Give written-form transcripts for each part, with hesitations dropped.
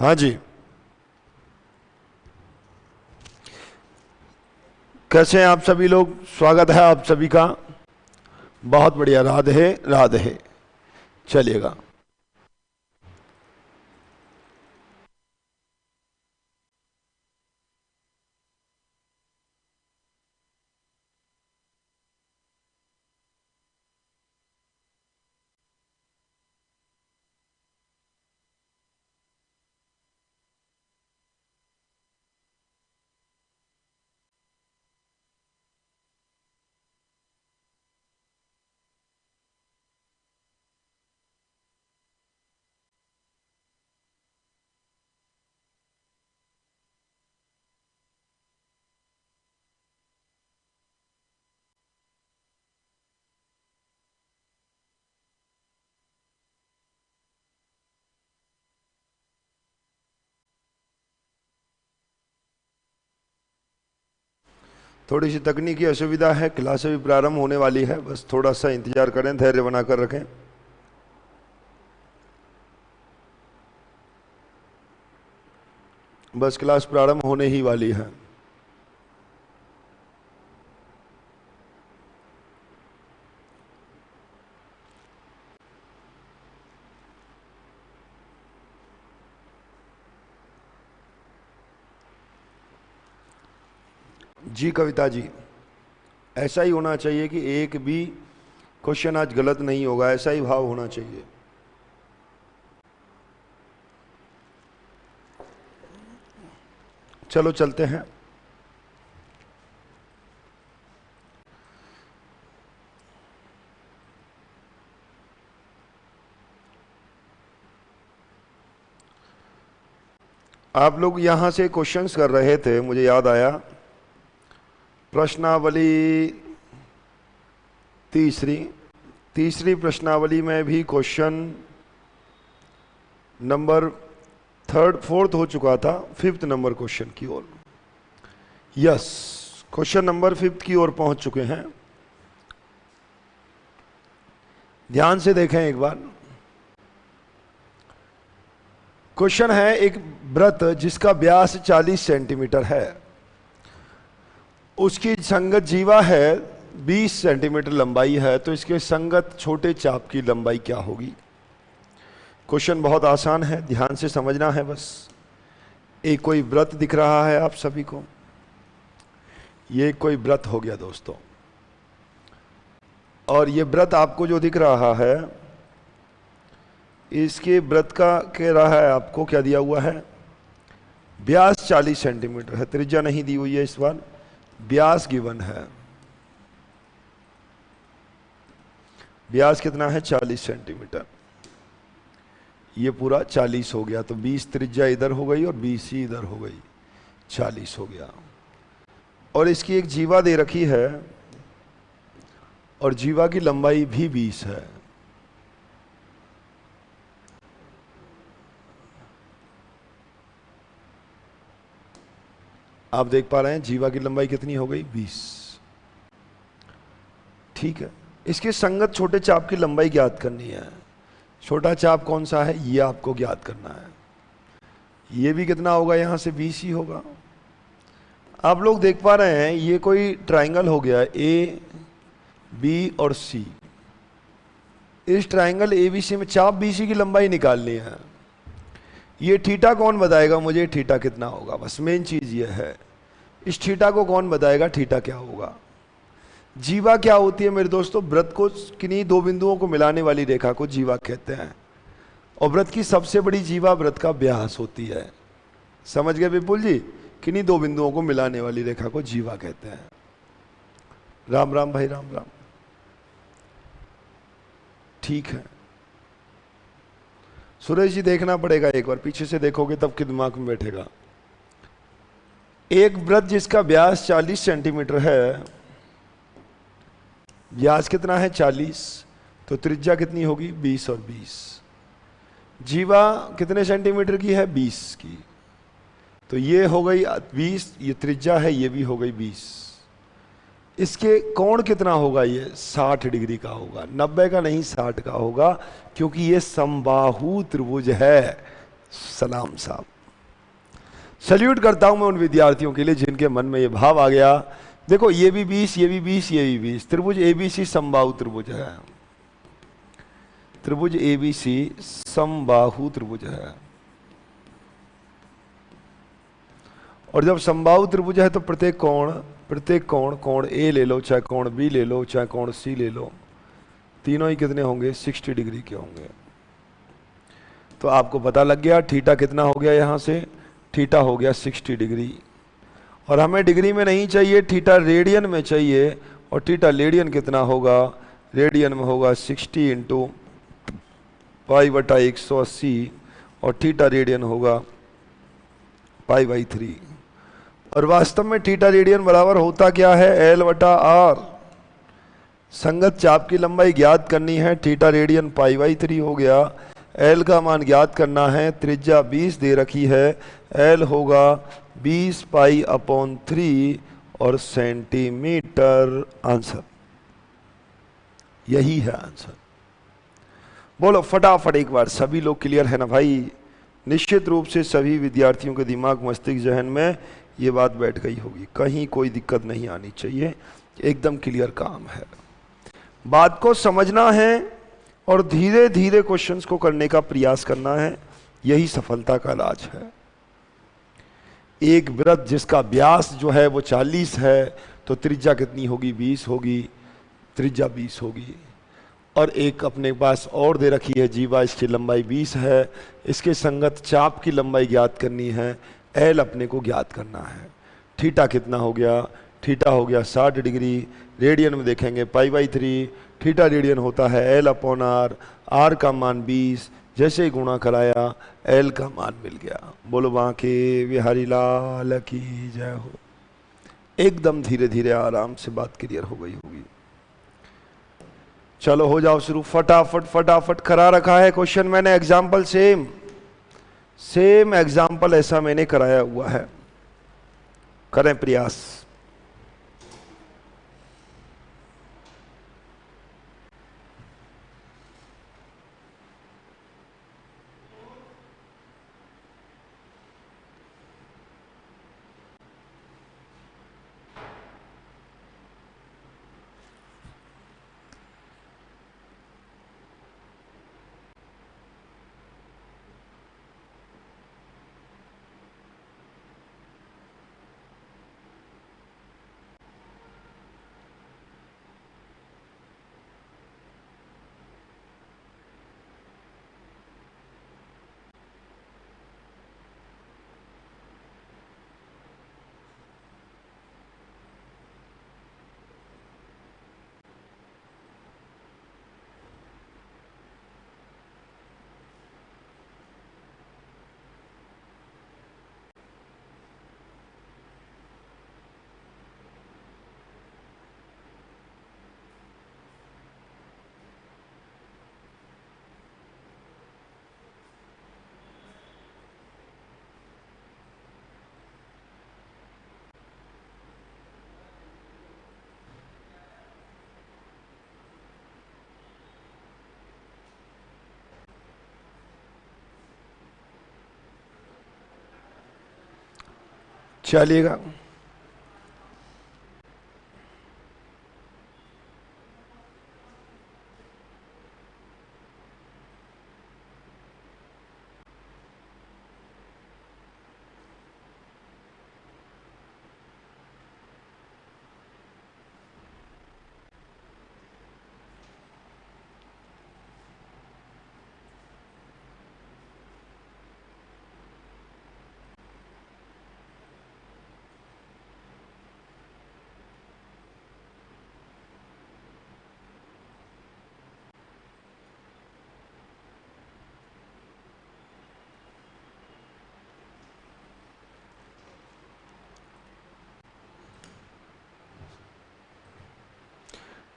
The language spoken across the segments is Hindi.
हाँ जी, कैसे हैं आप सभी लोग? स्वागत है आप सभी का। बहुत बढ़िया, राधे राधे। चलिएगा। थोड़ी सी तकनीकी असुविधा है, क्लास भी प्रारंभ होने वाली है, बस थोड़ा सा इंतजार करें, धैर्य बनाकर रखें। बस क्लास प्रारंभ होने ही वाली है। जी कविता जी, ऐसा ही होना चाहिए कि एक भी क्वेश्चन आज गलत नहीं होगा, ऐसा ही भाव होना चाहिए। चलो चलते हैं। आप लोग यहां से क्वेश्चंस कर रहे थे, मुझे याद आया। प्रश्नावली तीसरी प्रश्नावली में भी क्वेश्चन नंबर फोर्थ हो चुका था, फिफ्थ नंबर क्वेश्चन की ओर। यस, क्वेश्चन नंबर फिफ्थ की ओर पहुंच चुके हैं। ध्यान से देखें एक बार। क्वेश्चन है, एक वृत्त जिसका व्यास 40 सेंटीमीटर है, उसकी संगत जीवा है 20 सेंटीमीटर लंबाई है, तो इसके संगत छोटे चाप की लंबाई क्या होगी? क्वेश्चन बहुत आसान है, ध्यान से समझना है बस। एक कोई वृत्त दिख रहा है आप सभी को, ये कोई वृत्त हो गया दोस्तों, और ये वृत्त आपको जो दिख रहा है, इसके वृत्त का कह रहा है आपको क्या दिया हुआ है? व्यास 40 सेंटीमीटर है, त्रिज्या नहीं दी हुई है इस बार, व्यास गिवन है। व्यास कितना है? 40 सेंटीमीटर। ये पूरा 40 हो गया, तो 20 त्रिज्या इधर हो गई और 20 ही इधर हो गई, 40 हो गया। और इसकी एक जीवा दे रखी है, और जीवा की लंबाई भी 20 है। आप देख पा रहे हैं जीवा की लंबाई कितनी हो गई? 20। ठीक है, इसके संगत छोटे चाप की लंबाई ज्ञात करनी है। छोटा चाप कौन सा है, ये आपको ज्ञात करना है। ये भी कितना होगा? यहां से 20 ही होगा। आप लोग देख पा रहे हैं, ये कोई ट्राइंगल हो गया, ए बी और सी। इस ट्राइंगल एबीसी में चाप बीसी की लंबाई निकालनी है। ये थीटा कौन बताएगा मुझे, थीटा कितना होगा? बस मेन चीज ये है, इस थीटा को कौन बताएगा थीटा क्या होगा? जीवा क्या होती है मेरे दोस्तों? वृत्त को किन्हीं दो बिंदुओं को मिलाने वाली रेखा को जीवा कहते हैं, और वृत्त की सबसे बड़ी जीवा वृत्त का व्यास होती है। समझ गए विपुल जी? किन्हीं दो बिंदुओं को मिलाने वाली रेखा को जीवा कहते हैं। राम राम भाई, राम राम। ठीक है, सुरेश जी देखना पड़ेगा, एक बार पीछे से देखोगे तब कि दिमाग में बैठेगा। एक वृत्त जिसका व्यास 40 सेंटीमीटर है, व्यास कितना है? 40, तो त्रिज्या कितनी होगी? 20 और 20। जीवा कितने सेंटीमीटर की है? 20 की। तो ये हो गई 20, ये त्रिज्या है, ये भी हो गई 20। इसके कोण कितना होगा? ये 60 डिग्री का होगा, 90 का नहीं 60 का होगा, क्योंकि ये समबाहु त्रिभुज है। सलाम साहब। सल्यूट करता हूं मैं उन विद्यार्थियों के लिए जिनके मन में ये भाव आ गया। देखो ये भी 20, ये भी 20, ये भी 20, त्रिभुज एबीसी समबाहु त्रिभुज है। त्रिभुज एबीसी समबाहु त्रिभुज है, और जब समबाहु त्रिभुज है तो प्रत्येक कोण, कोण ए ले लो, चाहे कोण बी ले लो, चाहे कोण सी ले लो, तीनों ही कितने होंगे? 60 डिग्री के होंगे। तो आपको पता लग गया थीटा कितना हो गया, यहां से थीटा हो गया 60 डिग्री। और हमें डिग्री में नहीं चाहिए, थीटा रेडियन में चाहिए। और थीटा रेडियन कितना होगा? रेडियन में होगा 60 इंटू पाई बटा 180, और थीटा रेडियन होगा पाई बाई 3। और वास्तव में थीटा रेडियन बराबर होता क्या है? एल बटा आर। संगत चाप की लंबाई ज्ञात करनी है, थीटा रेडियन पाई बाई 3 हो गया। एल का मान ज्ञात करना है, त्रिज्या 20 दे रखी है, एल होगा 20 पाई अपॉन 3 और सेंटीमीटर। आंसर यही है आंसर। बोलो फटाफट एक बार, सभी लोग क्लियर है ना भाई? निश्चित रूप से सभी विद्यार्थियों के दिमाग, मस्तिष्क, जहन में ये बात बैठ गई होगी, कहीं कोई दिक्कत नहीं आनी चाहिए, एकदम क्लियर काम है। बात को समझना है और धीरे धीरे क्वेश्चंस को करने का प्रयास करना है, यही सफलता का राज है। एक वृत्त जिसका व्यास जो है वो 40 है, तो त्रिज्या कितनी होगी? 20 होगी, त्रिज्या 20 होगी। और एक अपने पास और दे रखी है जीवा, इसकी लंबाई 20 है, इसके संगत चाप की लंबाई ज्ञात करनी है, एल अपने को ज्ञात करना है। थीटा कितना हो गया? थीटा हो गया 60 डिग्री। रेडियन में देखेंगे पाई बाई 3, थीटा रेडियन होता है एल अपॉन आर, आर का मान 20, जैसे ही गुणा कराया एल का मान मिल गया। बोलो बांके बिहारी लाल की जय हो। एकदम धीरे धीरे आराम से बात क्लियर हो गई होगी। चलो हो जाओ शुरू, फटाफट फटाफट। करा रखा है क्वेश्चन मैंने, एग्जाम्पल सेम एग्जाम्पल ऐसा मैंने कराया हुआ है, करें प्रयास। चलिएगा।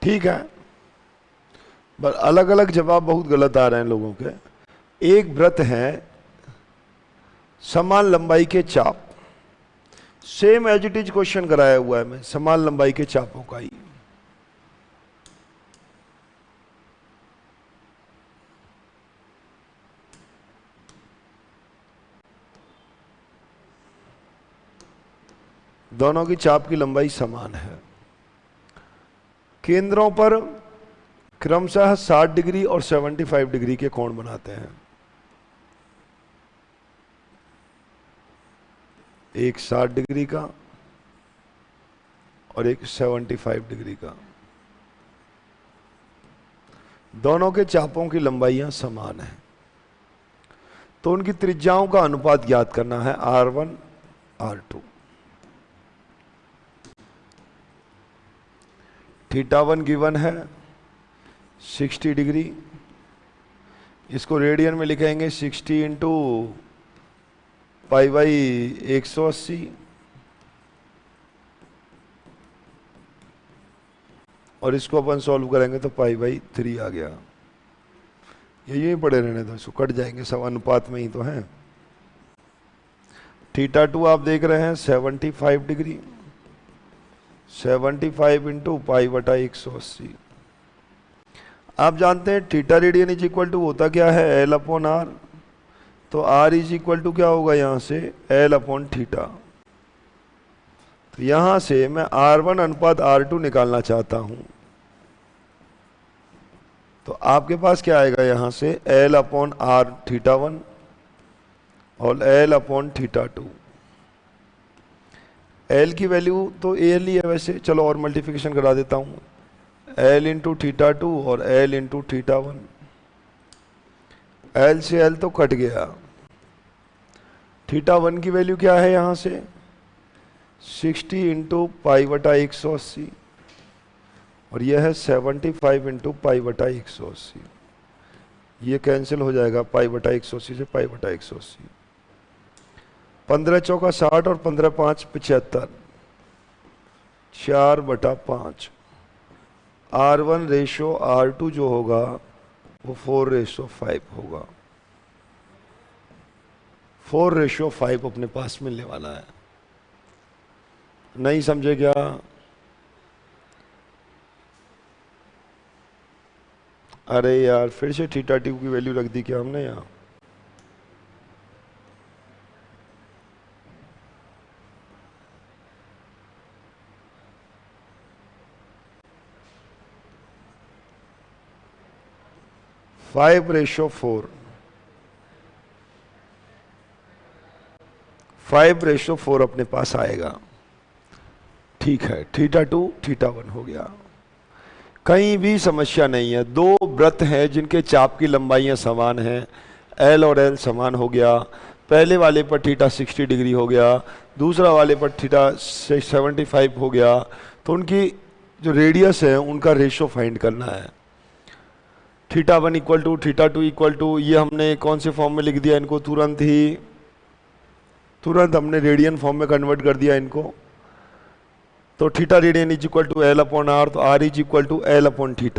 ठीक है, पर अलग अलग जवाब बहुत गलत आ रहे हैं लोगों के। एक व्रत है, समान लंबाई के चाप, same as it is question कराया हुआ है मैं, समान लंबाई के चापों का ही। दोनों की चाप की लंबाई समान है। केंद्रों पर क्रमशः 60 डिग्री और 75 डिग्री के कोण बनाते हैं। एक 60 डिग्री का और एक 75 डिग्री का। दोनों के चापों की लंबाइयां समान हैं, तो उनकी त्रिज्याओं का अनुपात ज्ञात करना है, R1 R2। θ1 गिवन है 60 डिग्री, इसको रेडियन में लिखेंगे 60 इंटू π/180, और इसको अपन सॉल्व करेंगे तो π/3 आ गया। ये पड़े रहने दो, इसको कट जाएंगे, सब अनुपात में ही तो है। θ2 आप देख रहे हैं 75 डिग्री, 75 इंटू π/180। आप जानते हैं theta radian is equal to होता क्या है, L/R। तो R इज इक्वल टू क्या होगा यहां से, L/θ। तो यहां से मैं R1 अनुपात R2 निकालना चाहता हूं, तो आपके पास क्या आएगा यहां से, L/R θ1 और L/θ2। L की वैल्यू तो L ही है वैसे, चलो और मल्टीप्लिकेशन करा देता हूं, L इंटू θ2 और L इंटू θ1। L से L तो कट गया। θ1 की वैल्यू क्या है यहां से, 60 इंटू π/180, और यह है 75 इंटू π/180। ये कैंसिल हो जाएगा, π/180 से π/180। 15 चौका 60 और 15 5 75, 4/5। R1 रेशो R2 जो होगा वो 4:5 होगा। 4:5 अपने पास मिलने वाला है। नहीं समझे क्या? अरे यार, फिर से θ2 की वैल्यू रख दी क्या हमने यहाँ? फाइव रेशो 4 अपने पास आएगा। ठीक है, θ2 θ1 हो गया, कहीं भी समस्या नहीं है। दो वृत्त हैं जिनके चाप की लंबाइयां समान हैं, L और L समान हो गया। पहले वाले पर θ 60 डिग्री हो गया, दूसरा वाले पर θ 75 हो गया। तो उनकी जो रेडियस है उनका रेशो फाइंड करना है। θ1 इक्वल टू θ2 इक्वल टू, ये हमने कौन से फॉर्म में लिख दिया इनको, तुरंत हमने रेडियन फॉर्म में कन्वर्ट कर दिया इनको। तो θ radian is equal to L/R, तो R is equal to L/θ।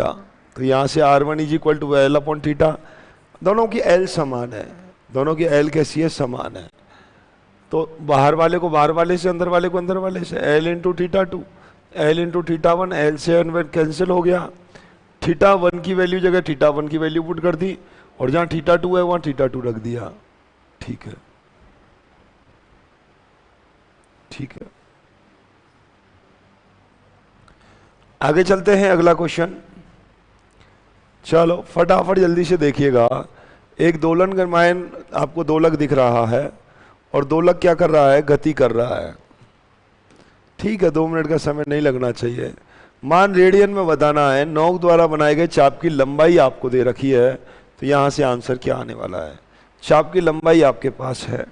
तो यहाँ से R1 is equal to L/θ। दोनों की L समान है, दोनों की L कैसी है, समान है। तो बाहर वाले को बाहर वाले से, अंदर वाले को अंदर वाले से, L into θ2 L into θ1, L से L कैंसिल हो गया। θ1 की वैल्यू जगह θ1 की वैल्यू पुट कर दी, और जहाँ θ2 है वहाँ θ2 रख दिया। ठीक है, ठीक है। आगे चलते हैं, अगला क्वेश्चन। चलो फटाफट जल्दी से देखिएगा। एक दोलन गतिमान आपको दोलक दिख रहा है, और दोलक क्या कर रहा है, गति कर रहा है। ठीक है, 2 मिनट का समय नहीं लगना चाहिए। मान रेडियन में बताना है, नोक द्वारा बनाए गए चाप की लंबाई आपको दे रखी है। तो यहां से आंसर क्या आने वाला है, चाप की लंबाई आपके पास है।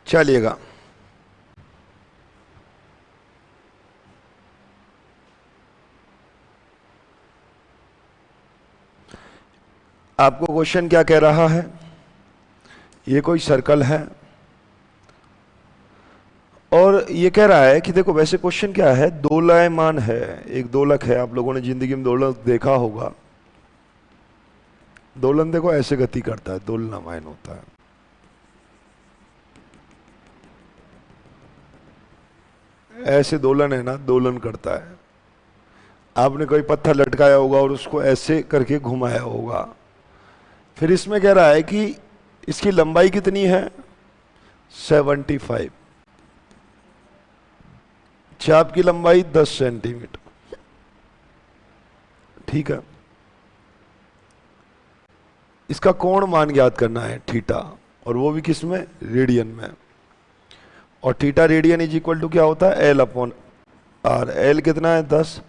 चलिएगा, आपको क्वेश्चन क्या कह रहा है? ये कोई सर्कल है और ये कह रहा है कि देखो, वैसे क्वेश्चन क्या है, दोलायमान है, एक दोलक है। आप लोगों ने जिंदगी में दोलक देखा होगा। दोलन देखो ऐसे गति करता है, दोलनामान होता है। ऐसे दोलन है ना, दोलन करता है। आपने कोई पत्थर लटकाया होगा और उसको ऐसे करके घुमाया होगा। फिर इसमें कह रहा है कि इसकी लंबाई कितनी है? 75। चाप की लंबाई 10 सेंटीमीटर। ठीक है, इसका कोण मान ज्ञात करना है थीटा, और वो भी किस में? रेडियन में। और theta radian is equal to क्या होता है? L upon are. एल कितना है? 10।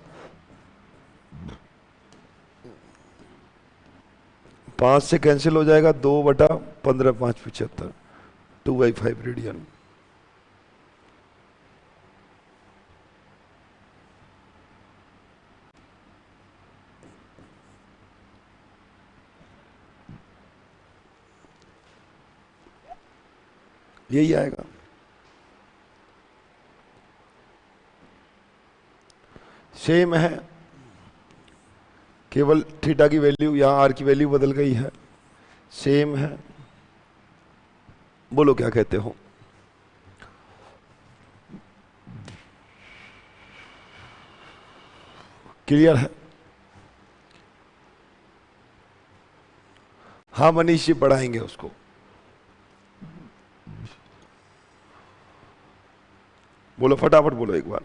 5 से कैंसिल हो जाएगा, 2/15, 5 75, 2/5 रेडियन। यही आएगा। सेम है, केवल थीटा की वैल्यू, यहां आर की वैल्यू बदल गई है। सेम है। बोलो क्या कहते हो? क्लियर है? हाँ मनीष जी पढ़ाएंगे उसको। बोलो फटाफट बोलो एक बार।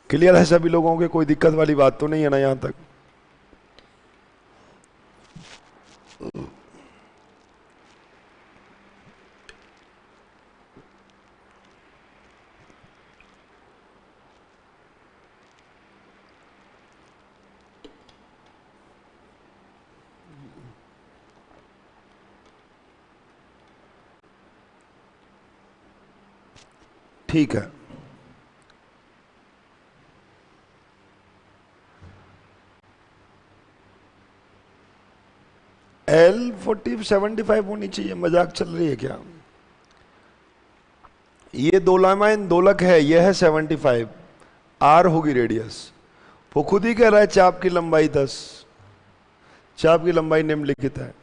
क्लियर है सभी लोगों के? कोई दिक्कत वाली बात तो नहीं है ना यहां तक? ठीक है, एल 75 होनी चाहिए। मजाक चल रही है क्या? ये दोलायमान दोलक है, ये है 75, आर होगी रेडियस। वो खुद ही कह रहा है चाप की लंबाई 10। चाप की लंबाई निम्नलिखित है।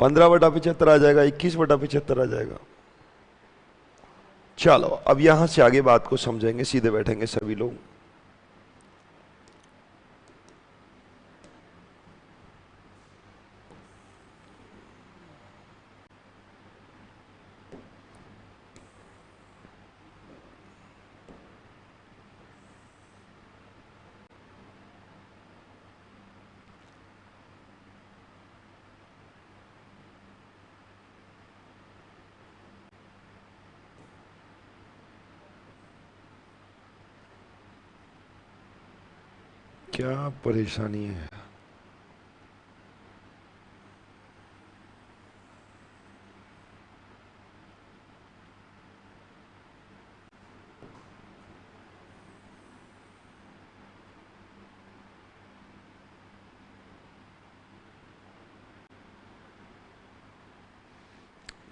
पंद्रह बटा 75 आ जाएगा, 21/75 आ जाएगा। चलो अब यहां से आगे बात को समझेंगे, सीधे बैठेंगे सभी लोग। क्या परेशानी है?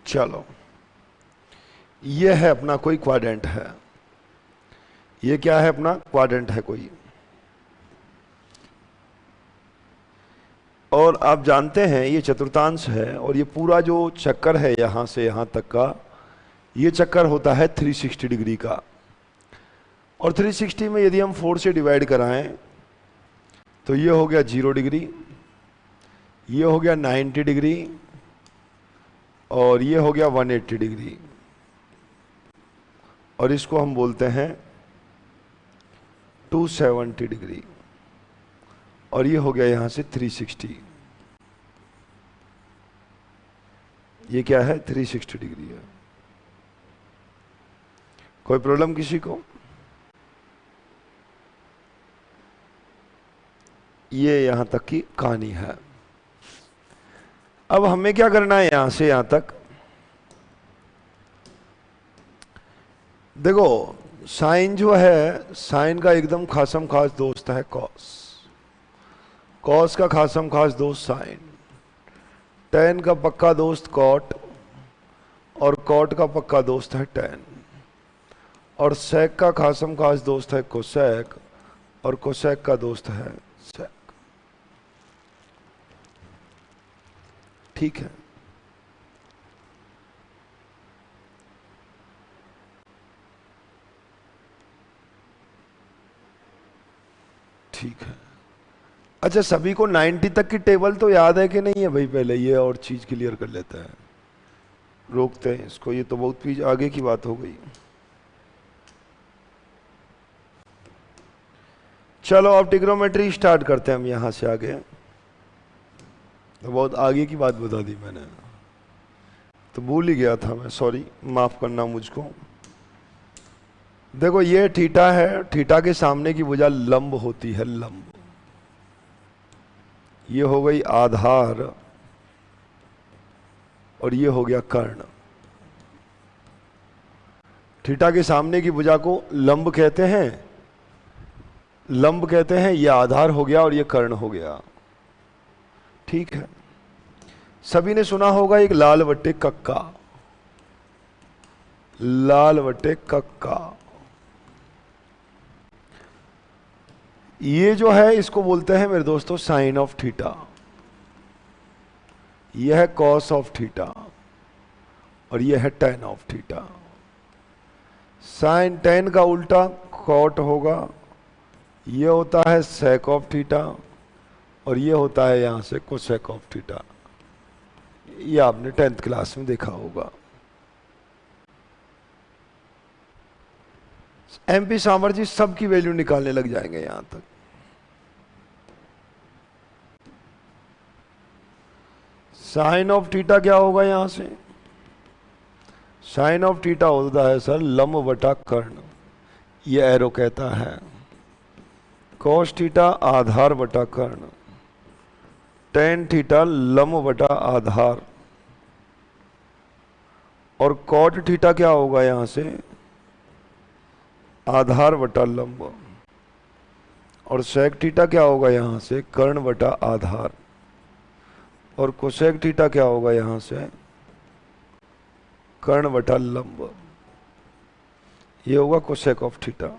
चलो, ये है अपना कोई क्वाड्रेंट है। ये क्या है? अपना क्वाड्रेंट है कोई। और आप जानते हैं ये चतुर्थांश है, और ये पूरा जो चक्कर है यहां से यहां तक का, ये चक्कर होता है 360 डिग्री का। और 360 में यदि हम 4 से डिवाइड कराएं तो ये हो गया 0 डिग्री, ये हो गया 90 डिग्री, और ये हो गया 180 डिग्री। और इसको हम बोलते हैं 270 डिग्री। और ये हो गया यहां से 360। ये क्या है? 360 डिग्री है। कोई प्रॉब्लम किसी को? ये यहां तक की कहानी है। अब हमें क्या करना है यहां से यहां तक। देखो साइन जो है, साइन का एकदम खासम खास दोस्त है कॉस। कॉस का खासम खास दोस्त साइन। टेन का पक्का दोस्त कॉट, और कॉट का पक्का दोस्त है टेन। और सेक का खासम खास दोस्त है कोसेक, और कोसेक का दोस्त है सेक। ठीक है। ठीक है। अच्छा, सभी को 90 तक की टेबल तो याद है कि नहीं है भाई? पहले ये और चीज क्लियर कर लेते हैं, रोकते हैं इसको, ये तो बहुत भी आगे की बात हो गई। चलो अब ट्रिग्नोमेट्री स्टार्ट करते हैं हम यहां से आगे। तो बहुत आगे की बात बता दी मैंने, तो भूल ही गया था मैं, सॉरी, माफ करना मुझको। देखो ये थीटा है, थीटा के सामने की भुजा लंब होती है, लंब। ये हो गई आधार, और ये हो गया कर्ण। थीटा के सामने की भुजा को लंब कहते हैं, लंब कहते हैं। ये आधार हो गया और ये कर्ण हो गया। ठीक है। सभी ने सुना होगा एक लाल बट्टे कक्का, लाल बट्टे कक्का। ये जो है इसको बोलते हैं मेरे दोस्तों साइन ऑफ थीटा। यह है कॉस ऑफ थीटा, और यह है tan of theta. Sine tan का उल्टा कॉट होगा, ये होता है सेक ऑफ थीटा, और ये होता है यहां से कोसेक ऑफ थीटा। ये आपने 10th क्लास में देखा होगा। एमपी सामर जी सबकी वैल्यू निकालने लग जाएंगे यहां तक। साइन ऑफ थीटा क्या होगा यहां से? साइन ऑफ थीटा होता है सर लंब बटा कर्ण, ये एरो कहता है। कॉस थीटा आधार बटा कर्ण, टेन थीटा लंब बटा आधार, और कॉट थीटा क्या होगा यहां से? आधार बटा लंब, और सेक थीटा क्या होगा यहां से? कर्ण बटा आधार, और कोसेक थीटा क्या होगा यहां से? कर्ण बटा लंब। ये होगा कोसेक ऑफ थीटा।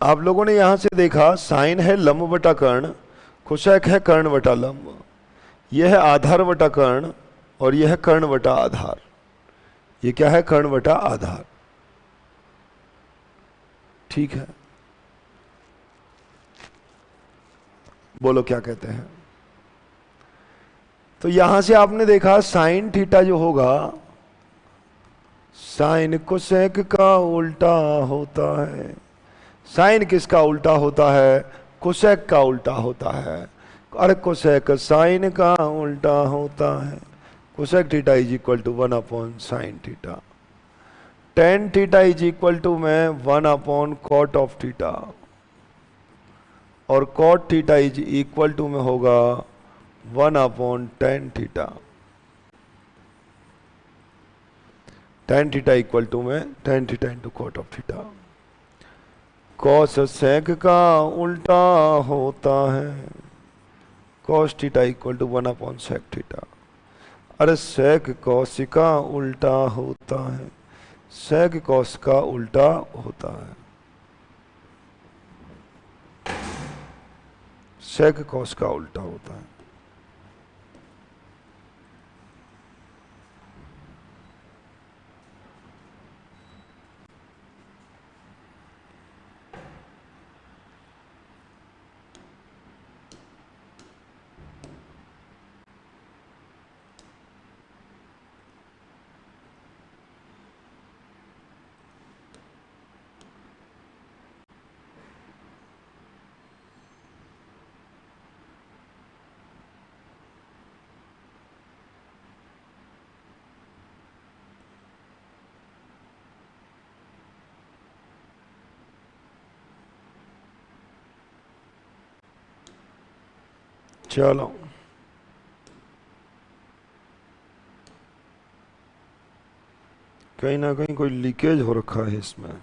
आप लोगों ने यहां से देखा साइन है लंब बटा कर्ण, कोसेक है कर्ण बटा लंब, यह है आधार बटा कर्ण, और यह है कर्ण बटा आधार। ये क्या है? कर्ण बटा आधार। ठीक है, बोलो क्या कहते हैं? तो यहां से आपने देखा साइन थीटा जो होगा, साइन कोसेक का उल्टा होता है। साइन किसका उल्टा होता है? कोसेक का उल्टा होता है। अरे कोसेक साइन का उल्टा होता है। Cosec theta is equal to 1 sine theta. Tan theta is equal to में 1 कॉट ऑफ थीटा, और cot theta is equal to में होगा 1/tan theta. tan theta equal to में tan theta into cot of theta. Cos sec का उल्टा होता है, cos theta equal to 1/sec theta. अरे सेक कॉस का उल्टा होता है, सेक कॉस का उल्टा होता है, सेक कॉस का उल्टा होता है। चलो कहीं ना कहीं कोई लीकेज हो रखा है इसमें।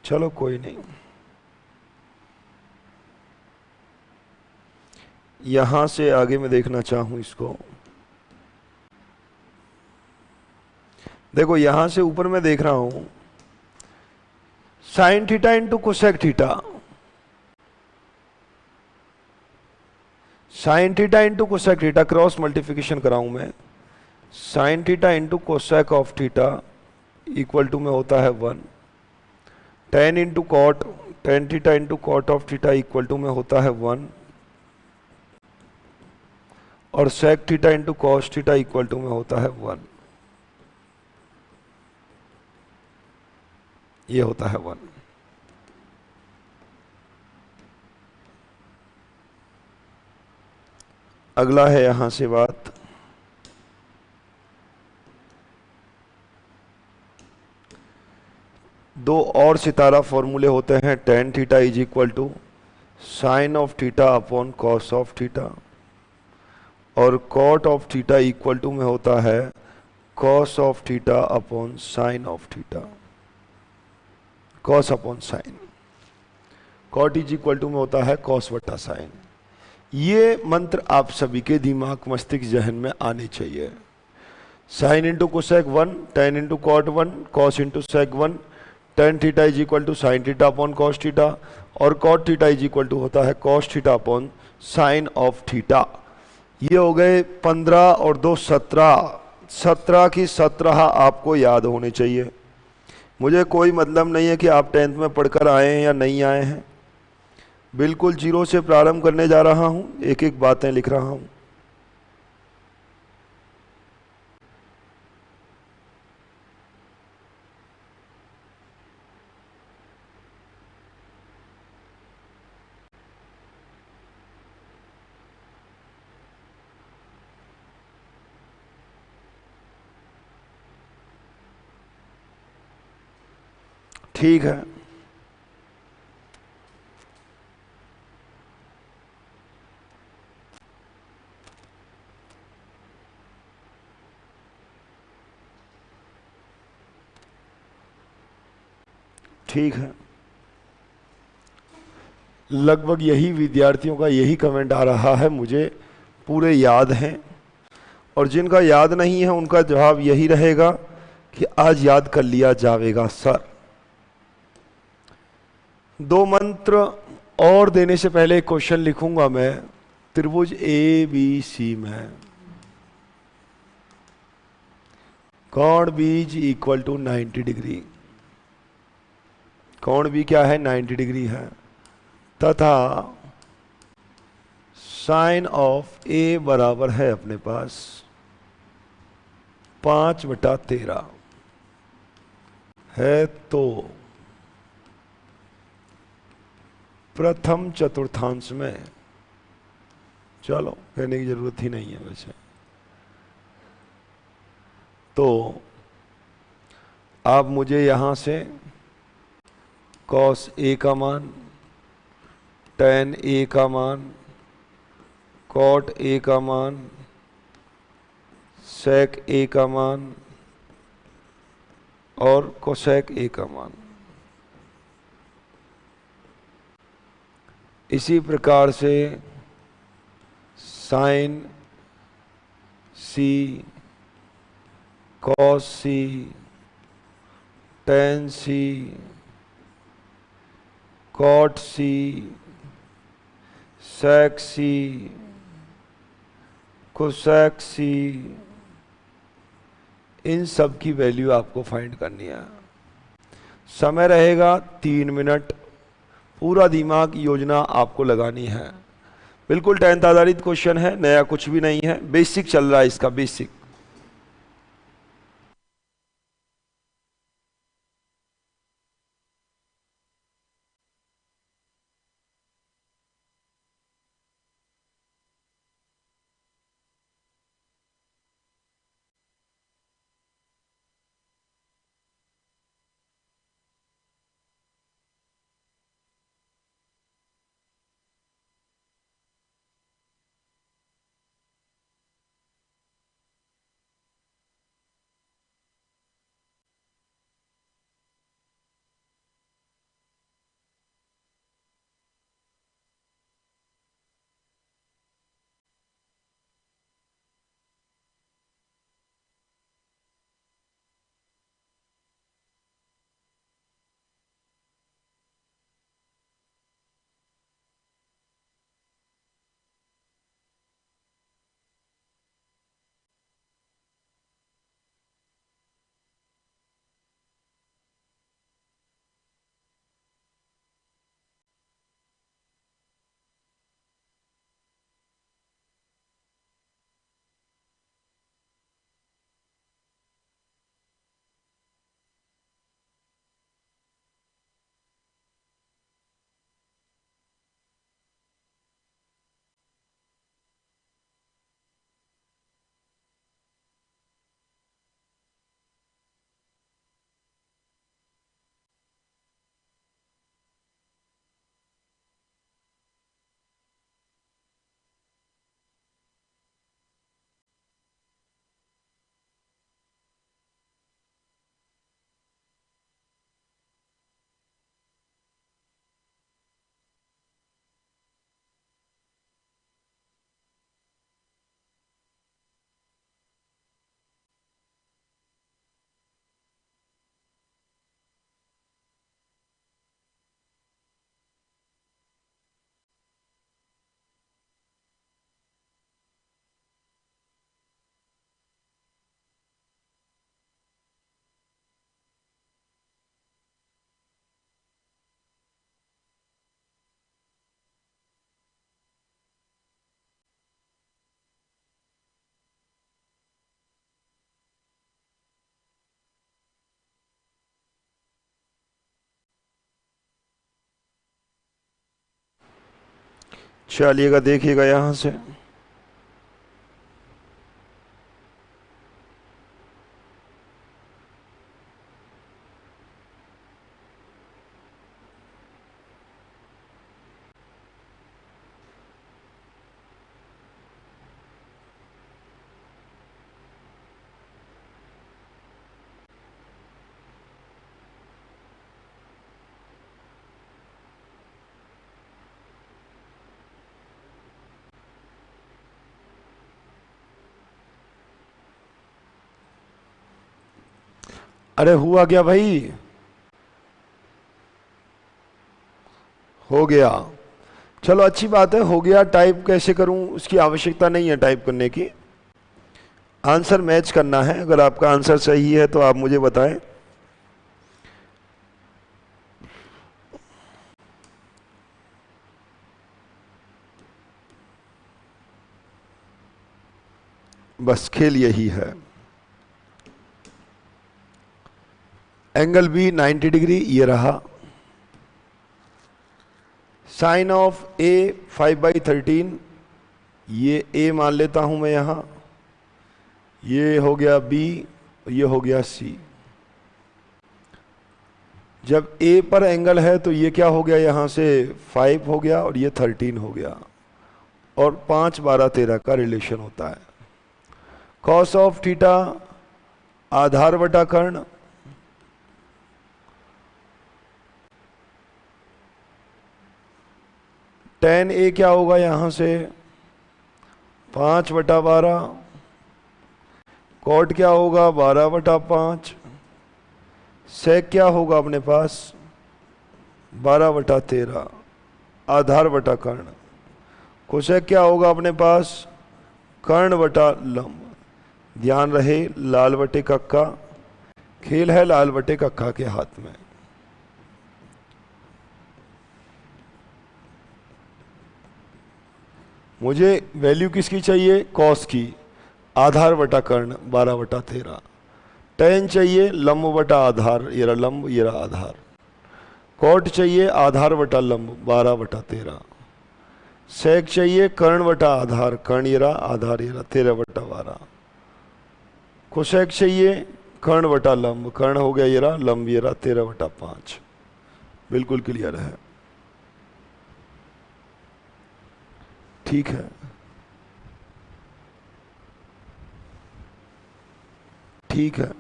चलो कोई नहीं, यहां से आगे मैं देखना चाहूं इसको। देखो यहां से ऊपर मैं देख रहा हूं sine theta into cosec theta, sine theta into cosec theta, cross multiplication कराऊं मैं, sine theta into cosec of theta equal to में होता है 1, tan into cot, tan theta into cot of theta equal to में होता है 1, और sec theta into cos theta equal to में होता है 1, ये होता है 1। अगला है यहां से बात, दो और सितारा फॉर्मूले होते हैं, tan theta is equal to sine of theta upon cos of theta, और cot of theta equal to में होता है cos of theta upon sine of theta, cos upon sine, cot is equal to में होता है कॉस बटा साइन। ये मंत्र आप सभी के दिमाग मस्तिष्क जहन में आने चाहिए। Sine into cosec 1, tan into cot 1, cos into sec 1, tan theta is equal to sine theta upon cos theta, और cot theta is equal to होता है cos theta upon sine of theta. ये हो गए 15 और 2 17, 17 की 17 आपको याद होने चाहिए। मुझे कोई मतलब नहीं है कि आप 10th में पढ़कर आए हैं या नहीं आए हैं, बिल्कुल जीरो से प्रारंभ करने जा रहा हूं, एक एक बातें लिख रहा हूं। ठीक है, ठीक है। लगभग यही विद्यार्थियों का यही कमेंट आ रहा है, मुझे पूरे याद हैं, और जिनका याद नहीं है उनका जवाब यही रहेगा कि आज याद कर लिया जाएगा सर। दो मंत्र और देने से पहले एक क्वेश्चन लिखूंगा मैं, त्रिभुज ए बी सी में कोण बीज इक्वल टू 90 डिग्री, कोण भी क्या है 90 डिग्री है, तथा साइन ऑफ ए बराबर है अपने पास 5/13 है, तो प्रथम चतुर्थांश में, चलो कहने की जरूरत ही नहीं है वैसे, तो आप मुझे यहां से कॉस ए का मान, टेन ए का मान, कॉट ए का मान, सेक ए का मान और कोसेक ए का मान, इसी प्रकार से साइन सी, कॉस सी, टेन सी, कॉट सी, सेक सी, कोसेक सी, इन सब की वैल्यू आपको फाइंड करनी है। समय रहेगा 3 मिनट, पूरा दिमाग योजना आपको लगानी है। बिल्कुल 10th आधारित क्वेश्चन है, नया कुछ भी नहीं है, बेसिक चल रहा है इसका, बेसिक। चलिएगा, देखिएगा यहां से। अरे हुआ क्या भाई? हो गया। चलो अच्छी बात है, हो गया। टाइप कैसे करूं उसकी आवश्यकता नहीं है टाइप करने की, आंसर मैच करना है। अगर आपका आंसर सही है तो आप मुझे बताएं। बस खेल यही है। एंगल बी 90 डिग्री ये रहा। साइन ऑफ ए 5/13, ये ए मान लेता हूं मैं यहां। ये हो गया बी, ये हो गया सी। जब ए पर एंगल है तो ये क्या हो गया, यहां से 5 हो गया और ये 13 हो गया, और 5, 12, 13 का रिलेशन होता है। कॉस ऑफ थीटा आधार बटा कर्ण, टेन ए क्या होगा यहां से 5/12, कॉट क्या होगा 12/5, सेक क्या होगा अपने पास 12/13 आधार बटा कर्ण, कोसेक क्या होगा अपने पास कर्ण बटा लंब। ध्यान रहे लाल बटे कक्का, खेल है लाल बटे कक्का के हाथ में। मुझे वैल्यू किसकी चाहिए, कॉस की, आधार बटा कर्ण 12/13। टेन चाहिए लंब बटा आधार, ये रहा लंब ये रहा आधार। कॉट चाहिए आधार बटा लंब 12/13। सेक चाहिए कर्ण बटा आधार, कर्ण ये रहा आधार ये रहा 13/12। कोसेक चाहिए कर्ण बटा लंब, कर्ण हो गया ये रहा लंब ये रहा 13/5। बिल्कुल क्लियर है, ठीक है, ठीक है।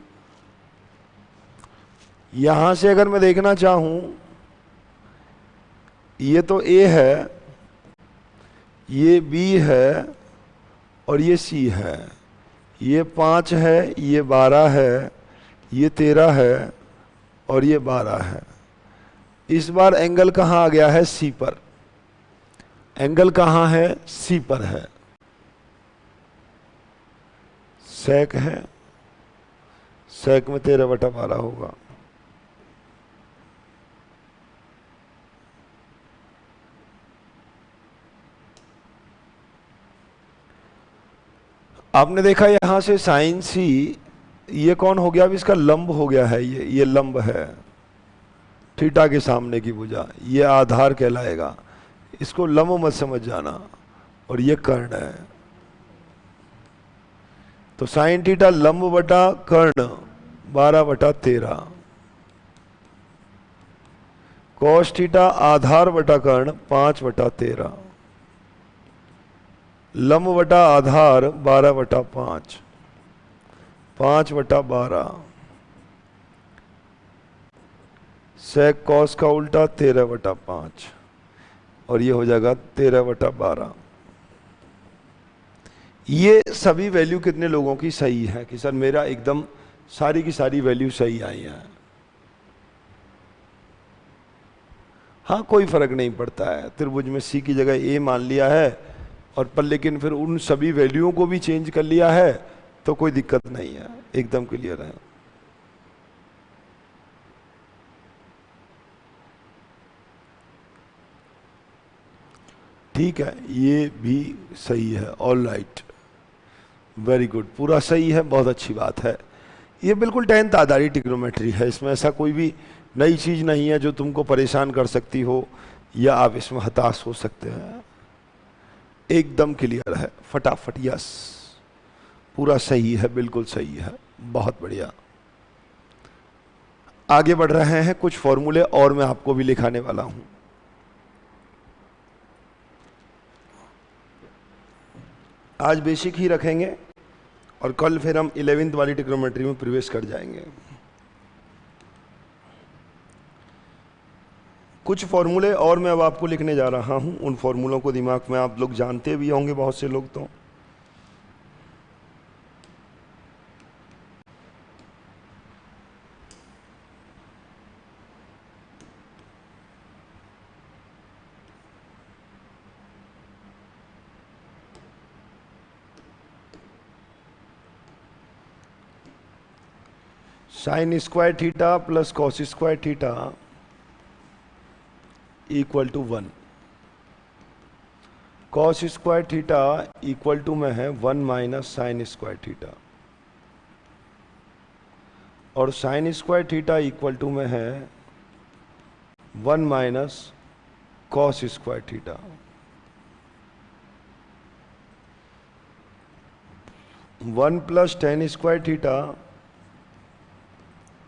यहां से अगर मैं देखना चाहूं, ये तो ए है, ये बी है और ये सी है, ये 5 है, ये 12 है, ये 13 है और ये 12 है। इस बार एंगल कहां आ गया है, सी पर। एंगल कहां है, सी पर है। सेक है, सेक में 13/12 होगा। आपने देखा यहां से साइन सी, ये कौन हो गया, अब इसका लंब हो गया है, ये लंब है थीटा के सामने की भुजा, ये आधार कहलाएगा। इसको लंब मत समझ जाना, और ये कर्ण है। तो साइन थीटा लंब बटा कर्ण 12/13, कॉस थीटा आधार बटा कर्ण 5/13, लंब बटा आधार 12/5, 5/12, सेक कॉस का उल्टा 13/5, और ये हो जाएगा 13/12। ये सभी वैल्यू कितने लोगों की सही है कि सर मेरा एकदम सारी की सारी वैल्यू सही आई है? हाँ, कोई फर्क नहीं पड़ता है। त्रिभुज में सी की जगह ए मान लिया है और पर लेकिन फिर उन सभी वैल्यूओं को भी चेंज कर लिया है तो कोई दिक्कत नहीं है, एकदम क्लियर है। ठीक है, ये भी सही है, ऑल राइट, वेरी गुड, पूरा सही है, बहुत अच्छी बात है। ये बिल्कुल 10th आधारित ट्रिग्नोमेट्री है, इसमें ऐसा कोई भी नई चीज नहीं है जो तुमको परेशान कर सकती हो या आप इसमें हताश हो सकते हैं। एकदम क्लियर है, फटाफट। यस, पूरा सही है, बिल्कुल सही है, बहुत बढ़िया। आगे बढ़ रहे हैं, कुछ फॉर्मूले और मैं आपको भी लिखाने वाला हूं। आज बेसिक ही रखेंगे और कल फिर हम 11वीं वाली ट्रिग्नोमेट्री में प्रवेश कर जाएंगे। कुछ फॉर्मूले और मैं अब आपको लिखने जा रहा हूं। उन फॉर्मूलों को दिमाग में आप लोग जानते भी होंगे, बहुत से लोग तो। Sine square theta plus cos square theta equal to 1। Cos square theta equal to में है 1 माइनस साइन स्क्वायर थीटा, और sine square theta equal to में है 1 minus cos square theta. 1 plus tan square theta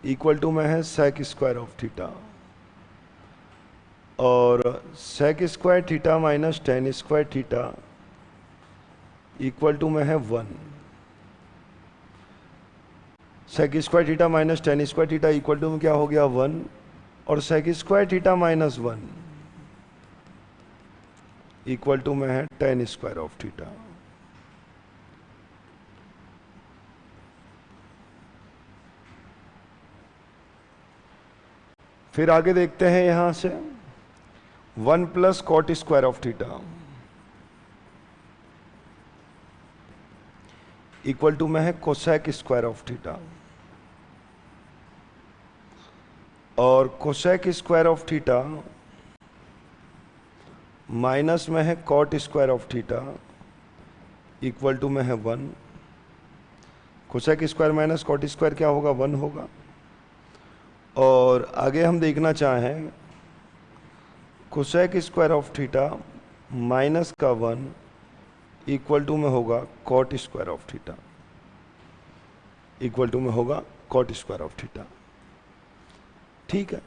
equal to में है सेक स्क्वायर ऑफ थीटा, और sec square theta minus tan square theta equal to में है 1। Sec square theta minus tan square theta equal to में क्या हो गया 1, और sec square theta minus 1 equal to में है टेन स्क्वायर ऑफ थीटा। फिर आगे देखते हैं यहां से 1 plus cot square of theta equal to में है कोसेक स्क्वायर ऑफ थीटा, और cosec square of theta minus में है cot square of theta equal to में है 1। Cosec square minus cot square क्या होगा, 1 होगा। और आगे हम देखना चाहें cosec square of theta minus का 1 इक्वल टू में होगा cot square of theta, equal to में होगा कॉट स्क्वायर ऑफ थीटा। ठीक है,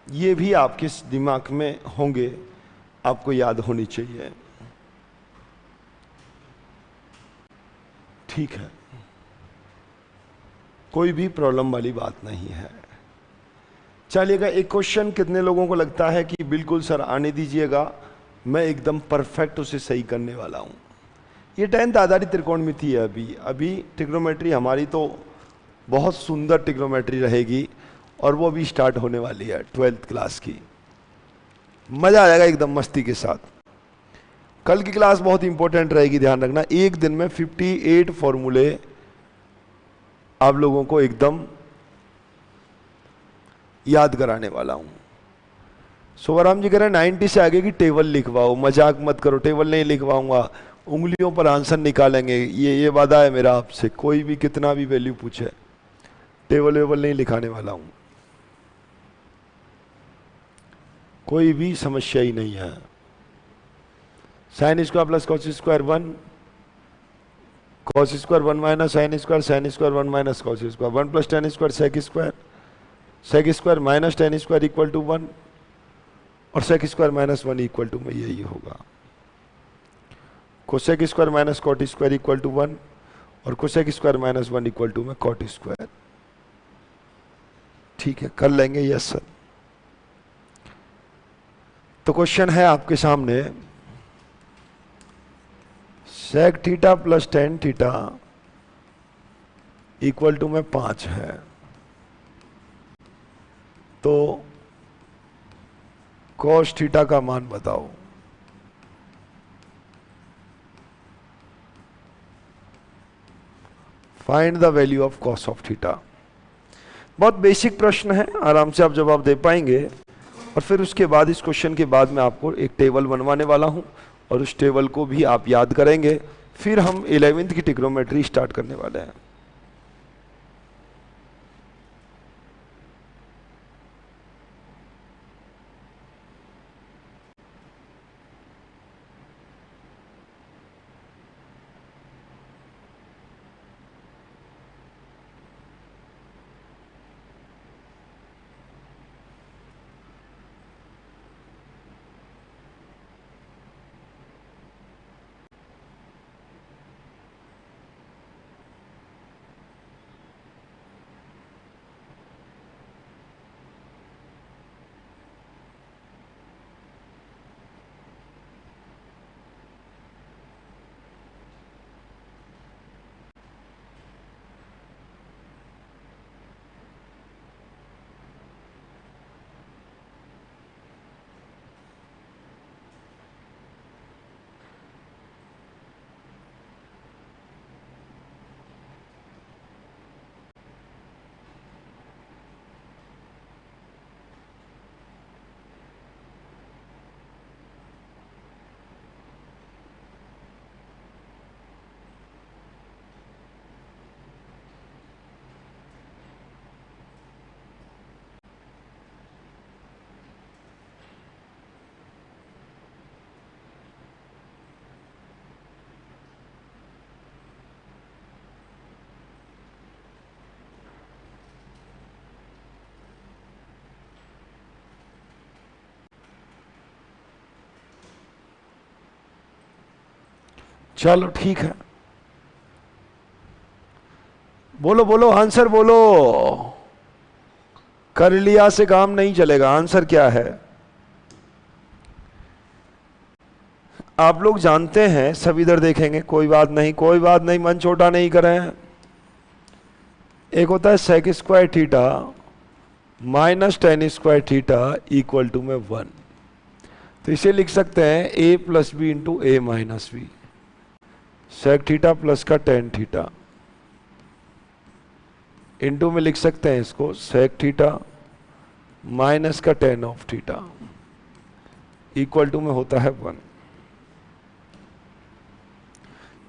ये भी आपके दिमाग में होंगे, आपको याद होनी चाहिए। ठीक है, कोई भी प्रॉब्लम वाली बात नहीं है। चलिएगा, एक क्वेश्चन कितने लोगों को लगता है कि बिल्कुल सर आने दीजिएगा, मैं एकदम परफेक्ट उसे सही करने वाला हूं। ये 10th आधारित त्रिकोणमिति है। अभी ट्रिग्नोमेट्री हमारी तो बहुत सुंदर ट्रिग्नोमेट्री रहेगी, और वो भी स्टार्ट होने वाली है 12th क्लास की। मजा आएगा एकदम मस्ती के साथ। कल की क्लास बहुत इंपॉर्टेंट रहेगी, ध्यान रखना। एक दिन में 58 फॉर्मूले आप लोगों को एकदम याद कराने वाला हूं। सोवराम जी कह रहे हैं 90 से आगे की टेबल लिखवाओ। मजाक मत करो, टेबल नहीं लिखवाऊंगा, उंगलियों पर आंसर निकालेंगे। ये वादा है मेरा आपसे, कोई भी कितना भी वैल्यू पूछे, टेबल वेबल नहीं लिखाने वाला हूं, कोई भी समस्या ही नहीं है। Sine square plus cos square 1, cos square 1 minus sine square 1 minus cos square, 1 plus tan square sec square minus tan square equal to 1, और sec square minus 1 equal to में यही होगा। Cosec square minus cot square equal to 1, और cosec square minus 1 equal to में कॉट स्क्वायर। ठीक है, कर लेंगे। Yes sir. तो क्वेश्चन है आपके सामने, sec theta plus tan theta equal to में 5 है, तो कॉस थीटा का मान बताओ। Find the value of cos of theta. बहुत बेसिक प्रश्न है, आराम से आप जवाब दे पाएंगे। और फिर उसके बाद, इस क्वेश्चन के बाद मैं आपको एक टेबल बनवाने वाला हूं, और उस टेबल को भी आप याद करेंगे। फिर हम 11वीं की ट्रिग्नोमेट्री स्टार्ट करने वाले हैं। चलो ठीक है, बोलो बोलो आंसर बोलो, कर लिया से काम नहीं चलेगा, आंसर क्या है? आप लोग जानते हैं, सब इधर देखेंगे, कोई बात नहीं कोई बात नहीं, मन छोटा नहीं करें। एक होता है sec square theta minus tan square theta equal to में 1, तो इसे लिख सकते हैं a plus B into A minus B, sec theta plus का टेन थीटा इंटू में लिख सकते हैं इसको सेक थीटा माइनस का tan of theta equal to में होता है 1।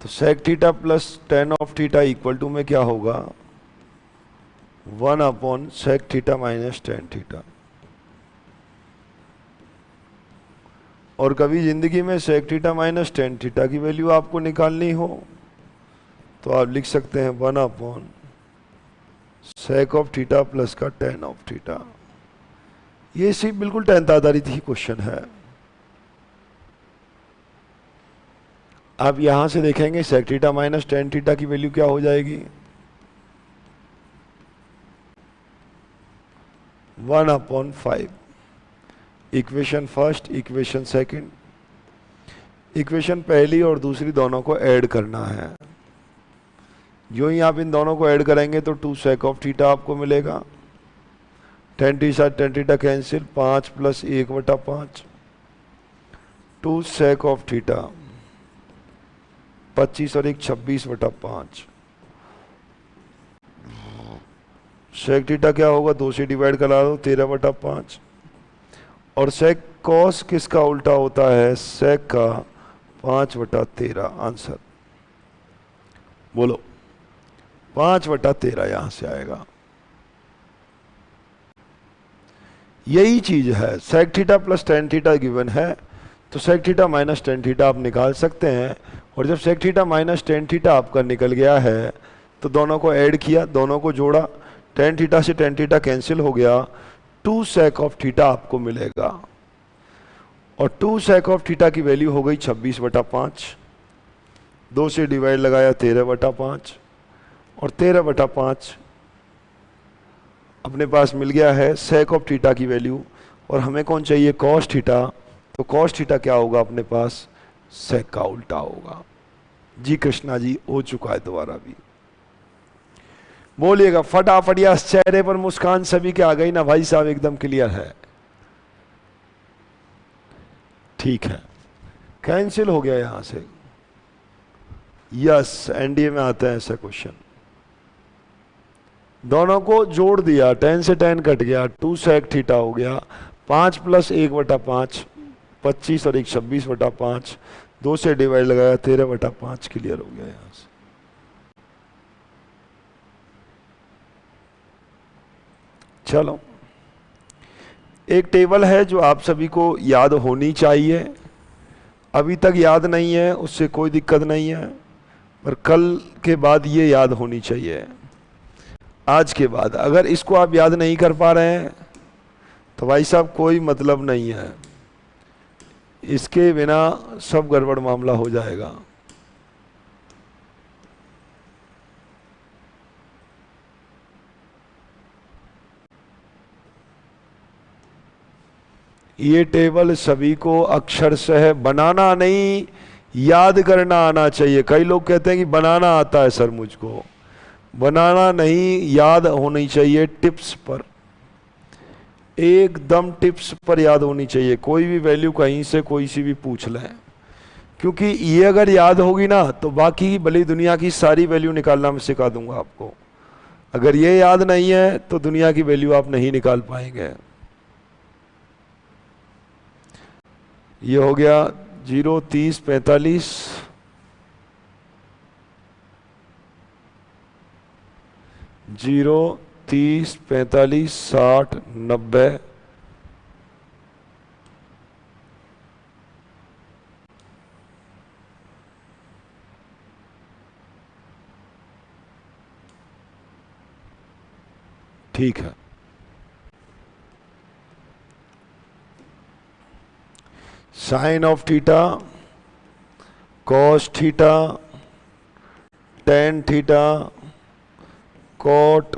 तो sec theta plus tan of theta equal to में क्या होगा? 1 upon sec theta minus tan theta. और कभी जिंदगी में sec theta minus tan theta की वैल्यू आपको निकालनी हो तो आप लिख सकते हैं 1 upon sec of theta plus का टेन ऑफ थीटा। ये सिर्फ बिल्कुल टेंथ आधारित ही क्वेश्चन है। आप यहां से देखेंगे sec theta minus tan theta की वैल्यू क्या हो जाएगी? 1 upon 5। Equation first, equation second, equation पहली और दूसरी दोनों को ऐड करना है। जो ही आप इन दोनों को ऐड करेंगे तो 2 सेक ऑफ थीटा आपको मिलेगा। Tan theta cancel, 5 plus 1/5, 2 sec of theta, 25 और 1 26/5। सेक थीटा क्या होगा? 2 से डिवाइड करा दो, 13/5। और सेक कॉस किसका उल्टा होता है? सेक का 5/13। आंसर बोलो, 5/13 यहां से आएगा। यही चीज है, sec theta plus tan theta given है तो sec theta minus tan theta आप निकाल सकते हैं। और जब sec theta minus tan theta आपका निकल गया है तो दोनों को ऐड किया, दोनों को जोड़ा, टेन थीटा से टेन थीटा कैंसिल हो गया, 2 सेक ऑफ थीटा आपको मिलेगा। और 2 सेक ऑफ थीटा की वैल्यू हो गई 26/5। 2 से डिवाइड लगाया 13/5 और 13/5 अपने पास मिल गया है सेक ऑफ थीटा की वैल्यू। और हमें कौन चाहिए? Cos theta. तो कॉस थीटा क्या होगा अपने पास? सेक का उल्टा होगा। जी कृष्णा जी, हो चुका है दोबारा भी। बोलिएगा फटाफट, या चेहरे पर मुस्कान सभी के आ गई ना भाई साहब? एकदम क्लियर है, ठीक है, कैंसिल हो गया यहां से। यस, एनडीए में आता है ऐसा क्वेश्चन। दोनों को जोड़ दिया, 10 से 10 कट गया, 2 सेक थीटा हो गया, 5 प्लस 1/5, 25 और 1 26/5, 2 से डिवाइड लगाया 13/5, क्लियर हो गया यहां से। चलो, एक टेबल है जो आप सभी को याद होनी चाहिए। अभी तक याद नहीं है उससे कोई दिक्कत नहीं है, पर कल के बाद ये याद होनी चाहिए। आज के बाद अगर इसको आप याद नहीं कर पा रहे हैं तो भाई साहब कोई मतलब नहीं है, इसके बिना सब गड़बड़ मामला हो जाएगा। ये टेबल सभी को अक्षरशः बनाना नहीं, याद करना आना चाहिए। कई लोग कहते हैं कि बनाना आता है सर मुझको, बनाना नहीं, याद होनी चाहिए टिप्स पर, एकदम टिप्स पर याद होनी चाहिए। कोई भी वैल्यू कहीं से कोई सी भी पूछ लें, क्योंकि ये अगर याद होगी ना तो बाकी की भली दुनिया की सारी वैल्यू निकालना मैं सिखा दूंगा आपको। अगर ये याद नहीं है तो दुनिया की वैल्यू आप नहीं निकाल पाएंगे। ये हो गया 0, 30, 45, 0, 30, 45, 60, 90, ठीक है। Sine of theta cos theta, tan theta, cot,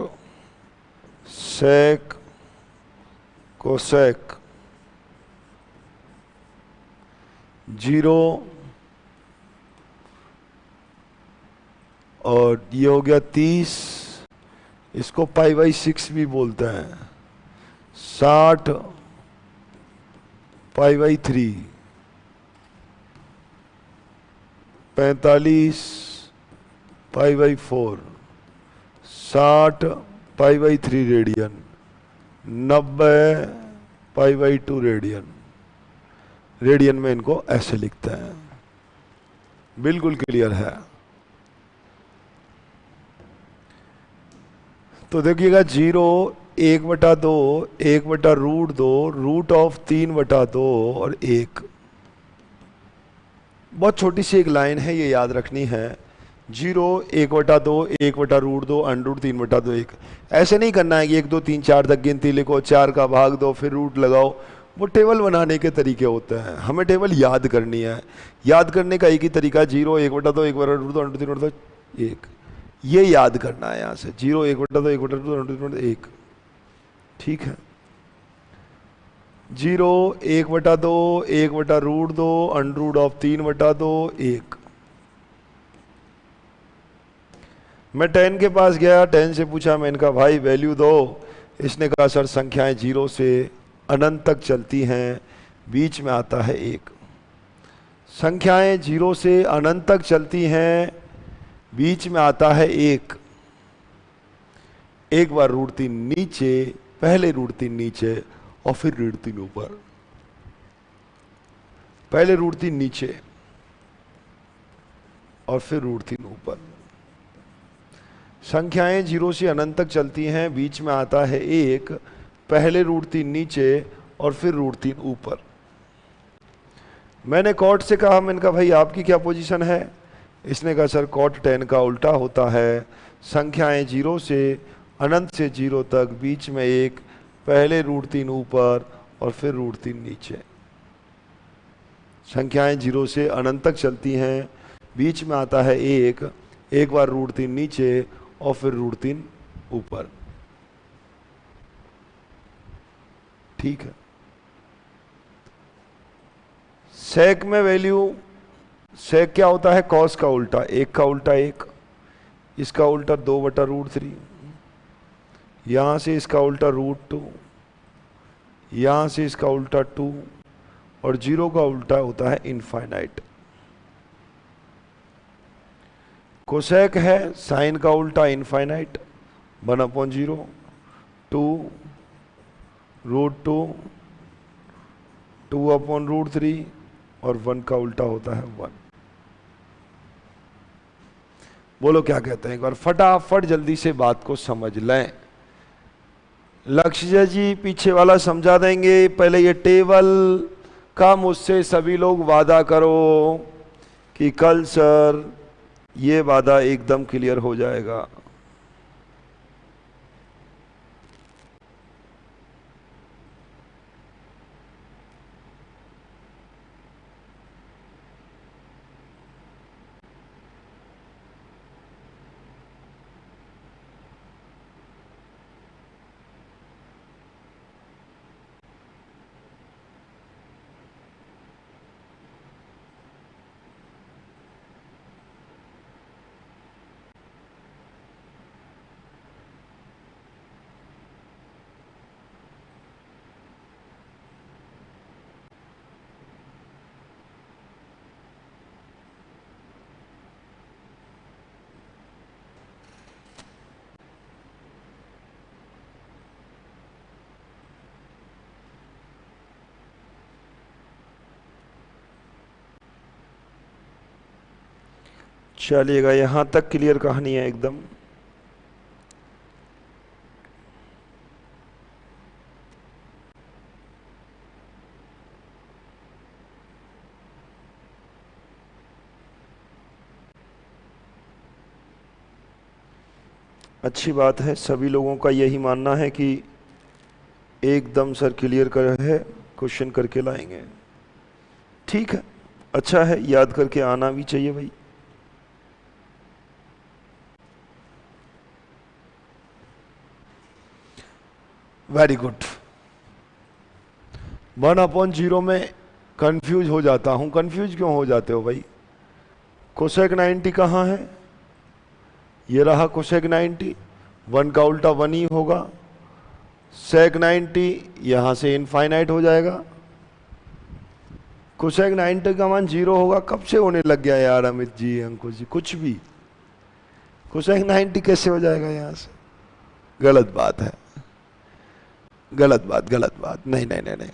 sec, cosec, 0 और ये हो गया 30, इसको π/6 भी बोलते हैं, 60 π/3, 45 π/4, 60 π/3 रेडियन, 90 π/2 रेडियन। रेडियन में इनको ऐसे लिखते हैं। बिल्कुल क्लियर है। तो देखिएगा 0, 1/2, 1/√2, रूट ऑफ 3/2 और 1। बहुत छोटी सी एक लाइन है, ये याद रखनी है। 0, 1/2, 1/√2, √3/2, 1। ऐसे नहीं करना है कि 1 2 3 4 तक गिनती लिखो, 4 का भाग दो, फिर रूट लगाओ। वो टेबल बनाने के तरीके होते हैं, हमें टेबल याद करनी है। याद करने का एक ही तरीका, 0, 1/2, 1/√2, √3/2, 1। ये याद करना है यहाँ से, 0, 1/2, 1/2, √3/2, 1। ठीक है। 0, 1/2, 1/√2, √3/2, 1। मैं 10 के पास गया, 10 से पूछा, मैंने कहा भाई वैल्यू दो। इसने कहा सर संख्याएं 0 से अनंत तक चलती हैं, बीच में आता है 1। संख्याएं 0 से अनंत तक चलती हैं, बीच में आता है 1। एक बार √3 नीचे, पहले √3 नीचे और फिर √3 ऊपर। पहले √3 नीचे और फिर √3 ऊपर। संख्याएं 0 से अनंत तक चलती हैं, बीच में आता है 1, पहले √3 नीचे और फिर √3 ऊपर। मैंने कॉट से कहा, मैंने कहा भाई आपकी क्या पोजीशन है? इसने कहा सर कॉट 10 का उल्टा होता है। संख्याएं 0 से अनंत से 0 तक, बीच में 1, पहले √3 ऊपर और फिर √3 नीचे। संख्याएं 0 से अनंत तक चलती हैं, बीच में आता है 1, एक बार √3 नीचे और फिर √3 ऊपर। ठीक है। सेक में वैल्यू, सेक क्या होता है? कॉस का उल्टा, 1 का उल्टा 1, इसका उल्टा 2/√3, यहां से इसका उल्टा √2, यहां से इसका उल्टा 2 और 0 का उल्टा होता है इनफाइनाइट। कोसेक है साइन का उल्टा इनफाइनाइट, 1/0, 2 √2, 2/√3 और 1 का उल्टा होता है 1। बोलो क्या कहते हैं? एक बार फटाफट जल्दी से बात को समझ लें। लक्ष्य जी पीछे वाला समझा देंगे, पहले ये टेबल का मुझसे सभी लोग वादा करो कि कल सर ये वादा एकदम क्लियर हो जाएगा। चलिएगा, यहां तक क्लियर कहानी है एकदम। अच्छी बात है, सभी लोगों का यही मानना है कि एकदम सर क्लियर कर है, क्वेश्चन करके लाएंगे। ठीक है। अच्छा है, याद करके आना भी चाहिए भाई। Very good. 1/0 में कंफ्यूज हो जाता हूं। कंफ्यूज क्यों हो जाते हो भाई? कोसेक 90 कहाँ है? ये रहा कोसेक 90। 1 का उल्टा 1 ही होगा। सेक 90 यहां से इनफाइनाइट हो जाएगा। कोसेक 90 का मान 0 होगा। कब से होने लग गया यार अमित जी, अंकुश जी, कुछ भी। कोसेक 90 कैसे हो जाएगा यहां से? गलत बात है, गलत बात, गलत बात। नहीं नहीं नहीं नहीं,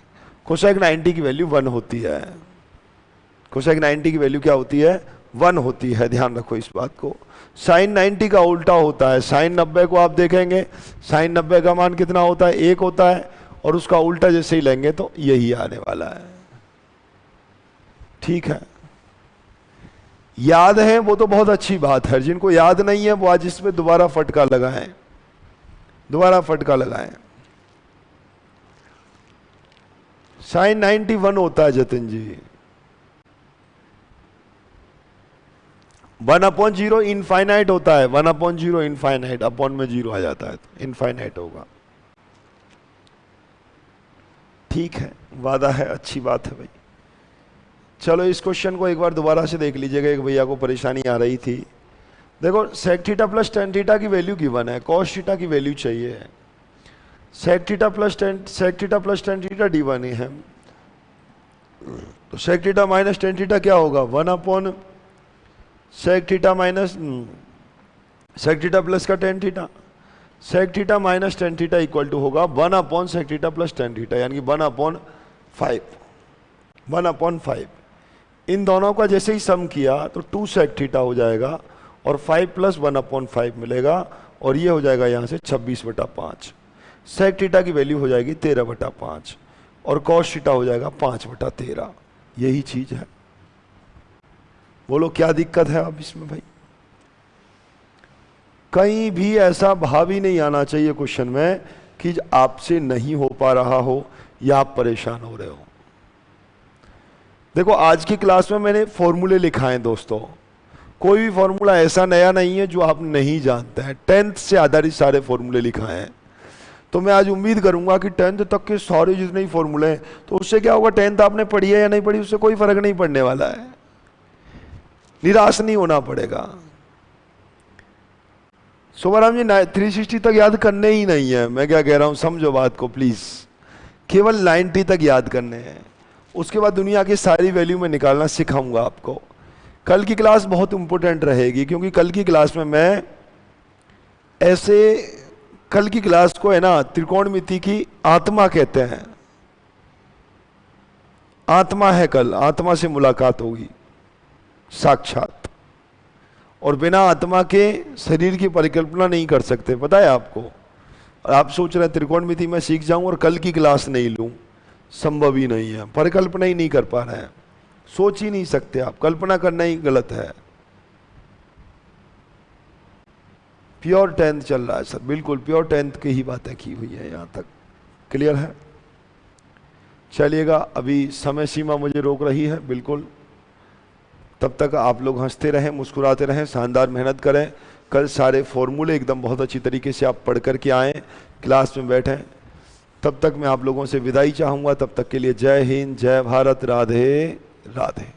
कोसेक 90 की वैल्यू 1 होती है। कोसेक 90 की वैल्यू क्या होती है? 1 होती है, ध्यान रखो इस बात को। साइन 90 का उल्टा होता है। साइन 90 को आप देखेंगे, साइन 90 का मान कितना होता है? 1 होता है, और उसका उल्टा जैसे ही लेंगे तो यही आने वाला है। ठीक है, याद है वो तो बहुत अच्छी बात है। जिनको याद नहीं है वो आज इसमें दोबारा फटका लगाएं, दोबारा फटका लगाएं। साइन 91 होता है जतिन जी। 1/0 इनफाइनाइट होता है। 1/0 इनफाइनाइट, अपॉन में 0 आ जाता है तो इनफाइनाइट होगा। ठीक है, वादा है, अच्छी बात है भाई। चलो इस क्वेश्चन को एक बार दोबारा से देख लीजिएगा। एक भैया को परेशानी आ रही थी। देखो, sec theta plus tan theta की वैल्यू गिवन है, कॉस थीटा की वैल्यू चाहिए। Sec theta plus tan theta d1 ही है, तो sec theta minus tan theta क्या होगा? 1 sec theta minus sec theta plus का tan theta. Sec theta minus tan theta equal to होगा 1 sec theta plus tan theta, यानी कि 1/5। 1/5 इन दोनों का जैसे ही सम किया तो 2 सेक थीटा हो जाएगा, और 5 प्लस 1/5 मिलेगा, और ये हो जाएगा यहाँ से 26/5। सेक थीटा की वैल्यू हो जाएगी 13/5, और कॉस थीटा हो जाएगा 5/13। यही चीज है। बोलो क्या दिक्कत है अब इसमें भाई? कहीं भी ऐसा भाव ही नहीं आना चाहिए क्वेश्चन में कि आपसे नहीं हो पा रहा हो या आप परेशान हो रहे हो। देखो, आज की क्लास में मैंने फॉर्मूले लिखाए हैं दोस्तों। कोई भी फॉर्मूला ऐसा नया नहीं है जो आप नहीं जानते हैं। 10th से आधारित सारे फॉर्मूले लिखाए हैं। तो मैं आज उम्मीद करूंगा कि 10th तक के सारे जितने ही फॉर्मूले हैं, तो उससे क्या होगा, 10th आपने पढ़ी है या नहीं पढ़ी उससे कोई फर्क नहीं पड़ने वाला है। निराश नहीं होना पड़ेगा। सोबाराम जी 360 तक याद करने ही नहीं है। मैं क्या कह रहा हूं, समझो बात को प्लीज। केवल 90 तक याद करने हैं। उसके बाद दुनिया की सारी वैल्यू में निकालना सिखाऊंगा आपको। कल की क्लास बहुत इंपॉर्टेंट रहेगी, क्योंकि कल की क्लास में मैं ऐसे, कल की क्लास को है ना त्रिकोणमिति की आत्मा कहते हैं। आत्मा है, कल आत्मा से मुलाकात होगी साक्षात, और बिना आत्मा के शरीर की परिकल्पना नहीं कर सकते, पता है आपको। और आप सोच रहे हैं त्रिकोणमिति में सीख जाऊं और कल की क्लास नहीं लूं, संभव ही नहीं है। परिकल्पना ही नहीं कर पा रहे हैं, सोच ही नहीं सकते आप, कल्पना करना ही गलत है। प्योर 10th चल रहा है सर, बिल्कुल प्योर 10th की ही बातें की हुई है यहां तक। क्लियर है? चलिएगा, अभी समय सीमा मुझे रोक रही है बिल्कुल। तब तक आप लोग हंसते रहें, मुस्कुराते रहें, शानदार मेहनत करें। कल सारे फॉर्मूले एकदम बहुत अच्छी तरीके से आप पढ़ करके आएँ, क्लास में बैठें। तब तक मैं आप लोगों से विदाई चाहूँगा। तब तक के लिए जय हिंद, जय भारत, राधे राधे।